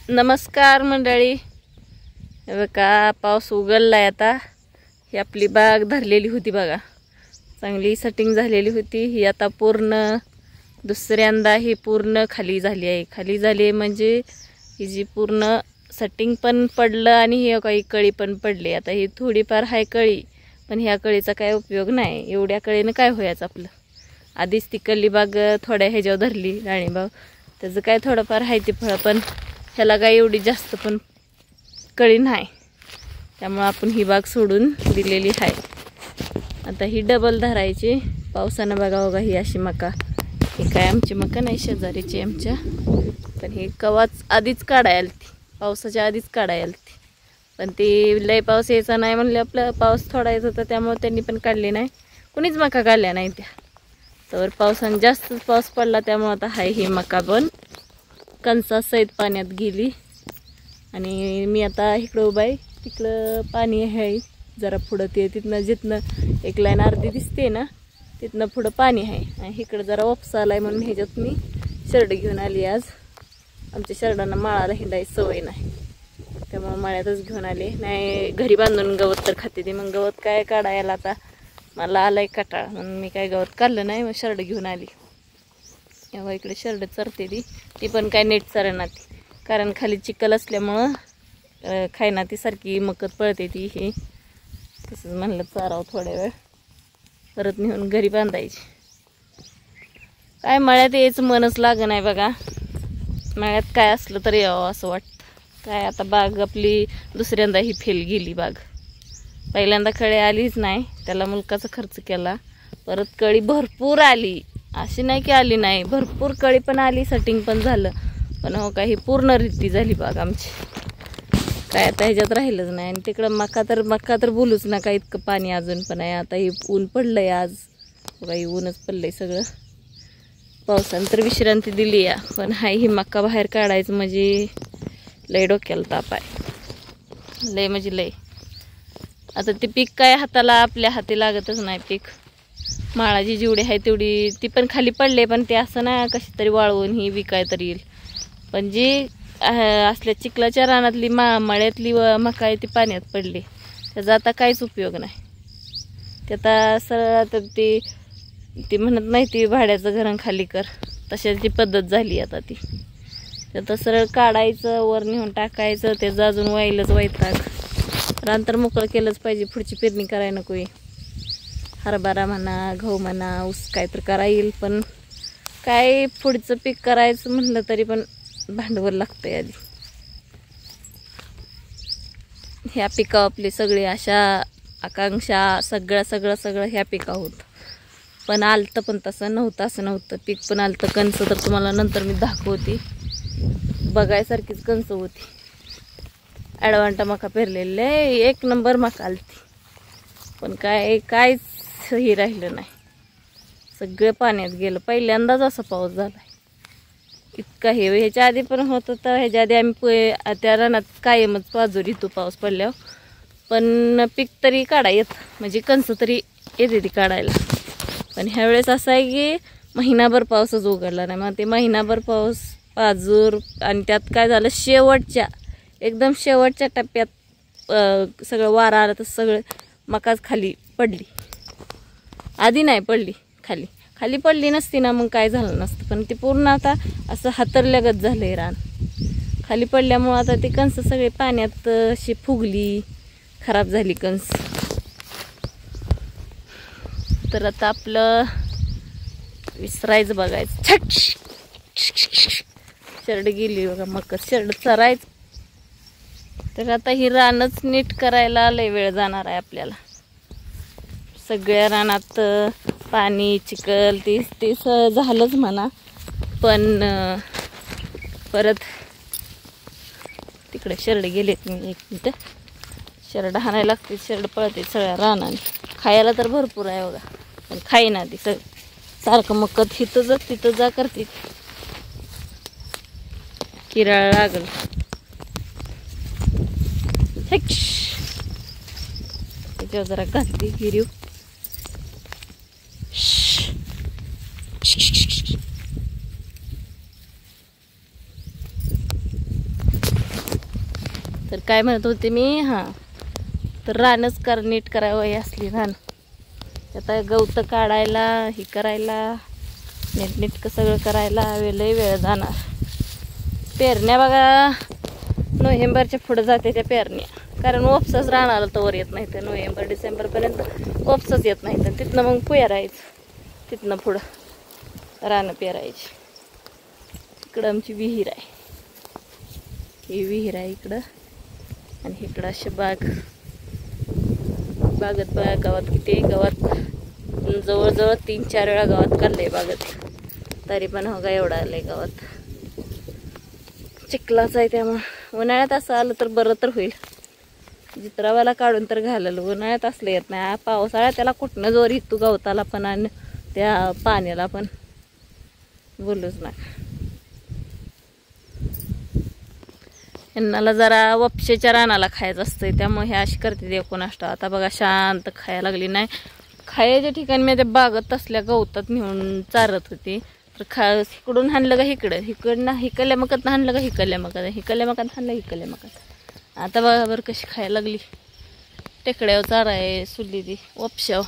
नमस्कार मंडळी, हे बघा पाऊस उघडलाय आता. ही आपली बाग धरलेली होती बघा, चांगली सेटिंग झालेली होती. ही आता पूर्ण दुसऱ्यांदा ही पूर्ण खाली झाली आहे. खाली झाली म्हणजे ही जी पूर्ण सेटिंग पण पडलं आणि ही काही कळी पण पडली. आता ही थोडीफार आहे कळी, पण ह्या कळीचा काय उपयोग नाही. एवढ्या कळीनं काय व्हायचं आपलं. आधीच ती कल्ली बाग थोड्या ह्याच्यावर धरली डाळिंबाग, त्याचं काय थोडंफार आहे ते फळं, पण ह्याला काय एवढी जास्त पण कळी नाही. त्यामुळे आपण ही बाग सोडून दिलेली आहे. आता ही डबल धरायची. पावसानं बघा बघा ही अशी मका, ही काय आमची मका नाही, शेजारीची आमच्या, पण ही कवाच आधीच काढायला आलती, पावसाच्या आधीच काढायला आलती. पण ती लय पाऊस यायचा नाही म्हणले, आपला पाऊस थोडा येत होता त्यामुळे त्यांनी पण काढली नाही. कुणीच मका काढल्या नाही त्या. तर पावसाने जास्तच पाऊस पडला त्यामुळे आता हाय ही मका पण कणसासहित पाण्यात गेली. आणि मी आता इकडं उभा आहे, तिकडं पाणी आहे जरा पुढं, ते तिथनं जिथनं एक लाईन अर्धी दिसते ना तिथनं पुढं पाणी आहे. आणि इकडं जरा वापसा आलाय म्हणून ह्याच्यात मी शर्ट घेऊन आली. आज आमच्या शर्टांना माळाला हिंडायची सवय नाही, त्यामुळे माळ्यातच घेऊन आले. नाही घरी बांधून गवत तर खाते ती, मग गवत काय काढायला आता मला आलाय कटाळ, म्हणून मी काय गवत काढलं नाही, मग शर्ट घेऊन आली. तेव्हा इकडे शर्ट चरते ती पण काय नीट चरणार ती, कारण खाली चिखल असल्यामुळं खायना ती सारखी मकत पळते ती. हे तसंच म्हणलं चारावं थोड्या वेळ, परत नेऊन घरी बांधायची. काय मळ्यात यायचं मनच लागं नाही बघा. मळ्यात काय असलं तर यावं असं वाटतं. काय आता बाग आपली दुसऱ्यांदा ही फेल गेली बाग. पहिल्यांदा कळी आलीच नाही, त्याला मुलकाचा खर्च केला. परत कळी भरपूर आली, अशी नाही की आली नाही, भरपूर कळी पण आली, सेटिंग पण झालं. पण हो काही पूर्ण रीती झाली बाग आमची, काय आता ह्याच्यात राहिलंच नाही. आणि तिकडं मका तर बोलूच नका, इतकं पाणी अजून पण आहे. आता ही ऊन पडलंय आज, काही ऊनच पडलंय सगळं. पावसानं तर विश्रांती दिली या, पण हाय ही मका बाहेर काढायचं म्हणजे लय डोक्याला ताप आहे, लय म्हणजे लय. आता ते पीक काय हाताला आपल्या हाती लागतच नाही पीक. माळाची जेवढी आहे तेवढी ती पण खाली पडले, पण ते असं ना कशी तरी वाळवून ही विकाय तरी येईल. पण जी असल्या चिखलाच्या रानातली मळ्यातली मका आहे ती पाण्यात पडली, त्याचा आता काहीच उपयोग नाही. ते आता सरळ आता ती म्हणत नाही ती भाड्याचं घरं खाली कर, तशाची पद्धत झाली आता ती. तर सरळ काढायचं, वर नेऊन टाकायचं, त्याचं अजून वाईलच वैताग. रान तर मोकळं केलंच पाहिजे, पुढची पेरणी करायला नको. हरभरा म्हणा, गहू म्हणा, ऊस काय तर करा येईल, पण काय पुढचं पीक करायचं म्हटलं तरी पण भांडवल लागतंय आधी. ह्या पिकावर आपली सगळी आशा आकांक्षा सगळं ह्या पिकावर होतं. पण आलतं पण तसं नव्हतं, असं नव्हतं. पीक पण आलतं. कणस तर तुम्हाला नंतर मी दाखवते, बघायसारखीच कणस होती. ॲडवांटा मका पेरलेले, एक नंबर मका आलती. पण काहीच हे राहिलं नाही, सगळं पाण्यात गेलं. पहिल्यांदाच असा पाऊस झाला इतका. हे ह्याच्या आधी पण होत होतं, ह्याच्या आधी आम्ही त्या रानात कायमच पाजूर येतो पाऊस पडल्यावर, पण पीक तरी काढा येत, म्हणजे कणस तरी येते ती काढायला. पण ह्यावेळेस असं आहे की महिनाभर पाऊसच उघडला नाही. मग ते महिनाभर पाऊस पाजूर, आणि त्यात काय झालं, एकदम शेवटच्या टप्प्यात सगळं वारा आलं तर सगळं मकाच खाली पडली. आधी नाही पडली, खाली पडली नसती ना मग काय झालं नसतं. पण ते पूर्ण आता असं हातरल्यागत झालंय रान. खाली पडल्यामुळं आता ते कणस सगळे पाण्यात अशी फुगली, खराब झाली कणस. तर आता आपलं विसरायचं बघायचं. शर्ट गेली बघा, मकर शर्ट चरायचं. तर आता ही रानच नीट करायला लय वेळ जाणार आहे आपल्याला. सगळ्या रानात पाणी चिखल ते झालंच म्हणा, पण परत तिकडे शर्ट गेलेत. मी एक मिनटं, शर्ट हाणायला लागते, शर्ट पळते सगळ्या रानाने. खायला तर भरपूर आहे बघा, पण खाईना ती सारखं मकत तिथं जा करते, किराळ लागल. त्याच्यावर जरा घातली हिरीव. तर काय म्हणत होते मी, हां, तर रानच नीट करावं हे असली रान. आता गवतं काढायला, हे करायला, नीटनेटकं सगळं करायला लय वेळ जाणार. पेरण्या बघा नोव्हेंबरच्या पुढं जाते त्या पेरण्या, कारण ओपसच राहणार तोवर येत नाही. तर नोव्हेंबर डिसेंबरपर्यंत ओपसच येत नाही. तर तिथनं मग पेरायचं, तिथनं पुढं रानं पेरायची. इकडं आमची विहीर आहे, ही विहीर आहे इकडं. आणि इकडं असे बागत बघा, गावात किती गवत, जवळजवळ 3-4 वेळा गावात काढलंय बागत, तरी पण हो का एवढं आलंय गावात. चिखलाच आहे, त्यामुळं उन्हाळ्यात असं आलं तर बरं तर होईल. जित्रावाला काढून तर घाललं, उन्हाळ्यात असलं येत नाही. पावसाळ्यात त्याला कुठनं जोर येतो गवताला पण आणि त्या पाण्याला पण, बोलूच नाही. यांनाला जरा वपशेच्या रानाला खायचं असतं, त्यामुळे हे अशी करते ते कोणाष्ट. आता बघा शांत खायला लागली. नाही खायच्या ठिकाणी मी त्या बागत असल्या गवतात नेऊन चारत होती. तर इकडून हाणलं का इकडनं हिकल्या मकत हाणलं का हिकल्या मकत हाणलं हिकल्या मकत. आता बघा बरं कशी खायला लागली. टेकड्यावर चारा आहे सोडली ती, वपशाव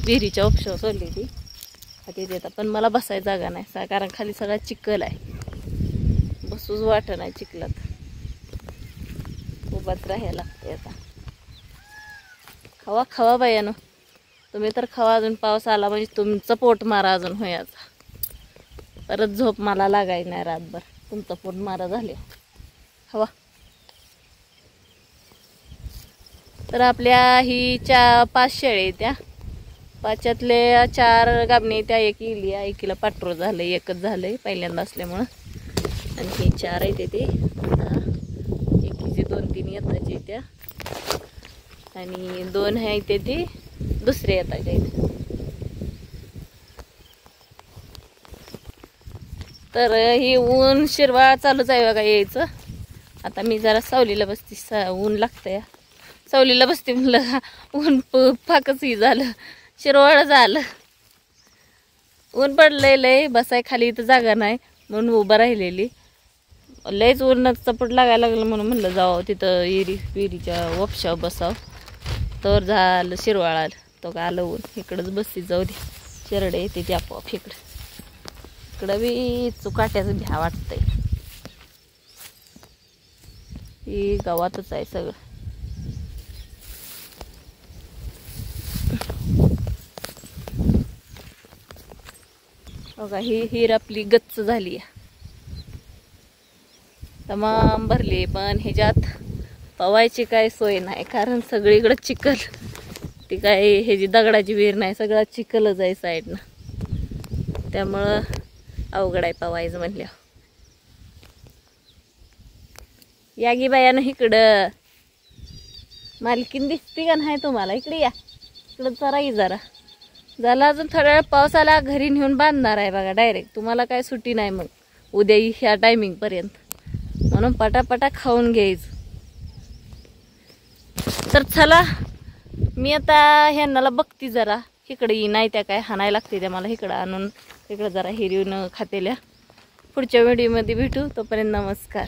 विहिरीच्या वपशाव सोडली ती खाती देतात. पण मला बसायची जागा नाही, कारण खाली सगळा चिखल आहे, बसूच वाटत नाही चिखलात, उभाच राहायला लागते. आता खावा बायानो, तुम्ही तर खावा. अजून पाऊस आला म्हणजे तुमचं पोट मारा अजून होयाचा. परत झोप मला लागायची नाही रातभर, तुमचं पोट मारा झाले. खावा. तर आपल्या ही 5 शेळे त्या 5च्यातले 4 गाबणे त्या, एक इली, एकीला पाठरू झालं, एकच झालंय पहिल्यांदा असल्यामुळं. आणि ही 4 आहेत ते, एकीचे 2-3 येताचे त्या, आणि 2 आहेत ते दुसरे येताचे. तर ही ऊन शिरवाळ चालूच आहे बघा यायचं. आता मी जरा सावलीला बसते, ऊन लागतंय, सावलीला बसते म्हणलं, ऊन फाकच ही झालं, शिरवाळ झालं, ऊन पडलंय लय. बसाय खाली इथं जागा नाही म्हणून उभं राहिलेली. लयच ऊन चपट लागायला लागलं म्हणून म्हणलं जावं तिथं विहिरीच्या वपशाव बसाव. तर झालं शिरवाळ आलं, तो का आलं ऊन. इकडंच बसती, जाऊ दे, शिरडे येते ते आपोआप. इकडं बी चुकाट्याचं भ्या वाटतंय. ही गावातच आहे सगळं. बघा ही हिर आपली गच्च झाली, तमाम भरली. पण ह्याच्यात पवायची काय सोय नाही, कारण सगळीकडं चिखल. ती काय ह्याची दगडाची विहीर नाही, सगळा चिखलच आहे साईडनं, त्यामुळं अवघड आहे पवायचं म्हणल्यावर. या गी बायानं इकडं, मालकीन दिसती का नाही तुम्हाला? इकडे या, इकडं जरा जरा झाला. अजून थोड्या वेळ पाऊस आला घरी नेऊन बांधणार आहे बघा डायरेक्ट. तुम्हाला काय सुट्टी नाही मग उद्या ह्या टायमिंगपर्यंत, म्हणून पटापटा खाऊन घ्यायचं. तर चला, मी आता ह्यांनाला बघती जरा, इकडे नाही त्या काय हाणायला लागते त्या मला, इकडं आणून इकडं जरा हिरवून खातेल्या. पुढच्या व्हिडिओमध्ये भेटू, तोपर्यंत नमस्कार.